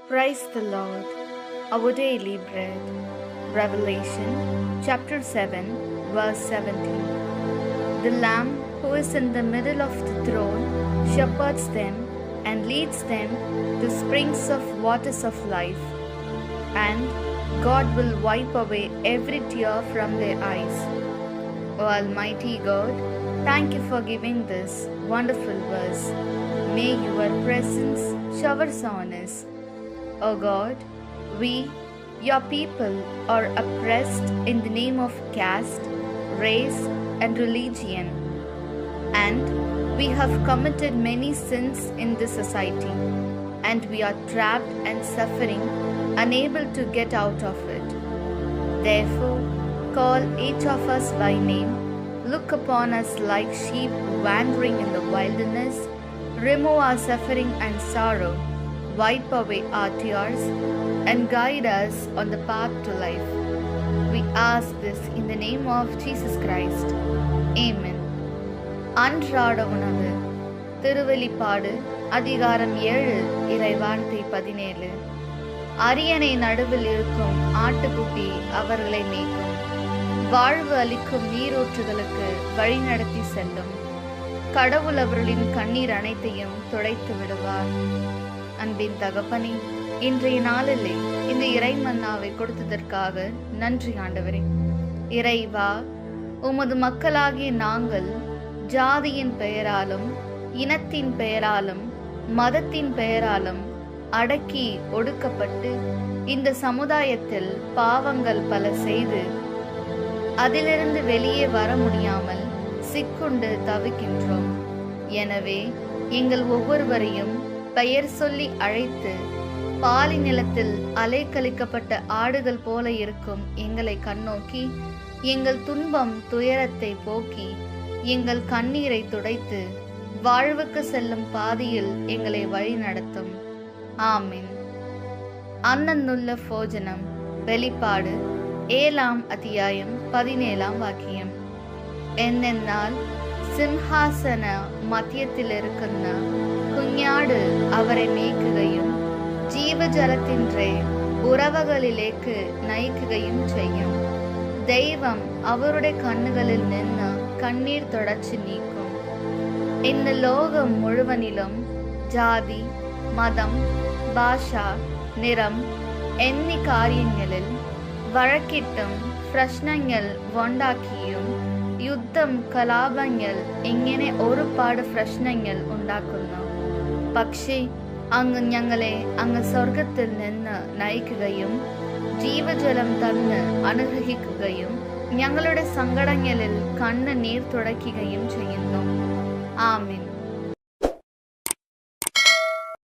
Praise the Lord. Our daily bread. Revelation chapter 7 verse 17. The Lamb who is in the middle of the throne shepherds them and leads them to springs of waters of life, and God will wipe away every tear from their eyes. O Almighty God, thank you for giving this wonderful verse. May your presence showers on us. O God, we, your people, are oppressed in the name of caste, race, and religion, and we have committed many sins in this society, and we are trapped and suffering, unable to get out of it. Therefore, call each of us by name, look upon us like sheep wandering in the wilderness, remove our suffering and sorrow, wipe away our tears, and guide us on the path to life. We ask this in the name of Jesus Christ. Amen. அன்றாட உணவு. திருவெளிப்பாடு அதிகாரம் 7 இறைவார்த்தை 17. அரியணை நடுவில் இருக்கும் ஆட்டுக்குட்டி அவர்களை மேய்க்கும். வாழ்வு அளிக்கும் நீரூற்றுகளுக்கு வழிநடத்தி செல்லும். கடவுள் அவர்களின் கண்ணீர் அனைத்தையும் துடைத்து விடுவார். அன்பின் தகப்பனே, இன்றைய நாளிலே இந்த இறை மன்னாவை கொடுத்ததற்காக நன்றி ஆண்டவரே. இறைவா, உமது மக்களாகிய நாங்கள் ஜாதியின் பெயராலும், இனத்தின் பெயராலும், மதத்தின் பெயராலும் அடக்கி ஒடுக்கப்பட்டு இந்த சமுதாயத்தில் பாவங்கள் பல செய்து அதிலிருந்து வெளியே வர முடியாமல் சிக்குண்டு தவிக்கின்றோம். எனவே எங்கள் ஒவ்வொருவரையும் பெயர் சொல்லி அழைத்து பாலை நிலத்தில் அலைக்கழிக்கப்பட்ட ஆடுகள் போல இருக்கும் எங்களை கண்ணோக்கி எங்கள் துன்பம் துயரத்தை போக்கி எங்கள் கண்ணீரை துடைத்து வாழ்வுக்கு செல்லும் பாதையில் எங்களை வழி நடத்தும். ஆமீன். அன்னன்னுள்ள போஜனம். வெளிப்பாடு 7 அத்தியாயம் 17 வாக்கியம். என்னென்னால் சிம்ஹாசன மத்தியத்தில் இருக்கின்ற குஞ்ஞாடு அவரை மேய்க்குகையும் ஜீவஜலத்தின்றே உறவுகளிலேக்கு நயிக்குகையும் செய்யும். தெய்வம் அவருடைய கண்ணுகளில் நின்று கண்ணீர் தொடர்ச்சி நீக்கும். இந்த லோகம் முழுவனிலும் ஜாதி, மதம், பாஷா, நிறம் എന്നീ കാര്യങ്ങളിൽ വഴക്കിട്ടും പ്രശ്നങ്ങൾ ഉണ്ടാക്കിയും യുദ്ധം കലാപങ്ങൾ ഇങ്ങനെ ഒരുപാട് പ്രശ്നങ്ങൾ ഉണ്ടാക്കുന്നു. പക്ഷേ അങ്ങ് ഞങ്ങളെ അങ്ങ് സ്വർഗത്തിൽ നിന്ന് നയിക്കുകയും ജീവജലം തന്ന് അനുഗ്രഹിക്കുകയും ഞങ്ങളുടെ സങ്കടങ്ങളിൽ കണ്ണുനീർ തുടയ്ക്കുകയും ചെയ്യുന്നു. ആമീൻ.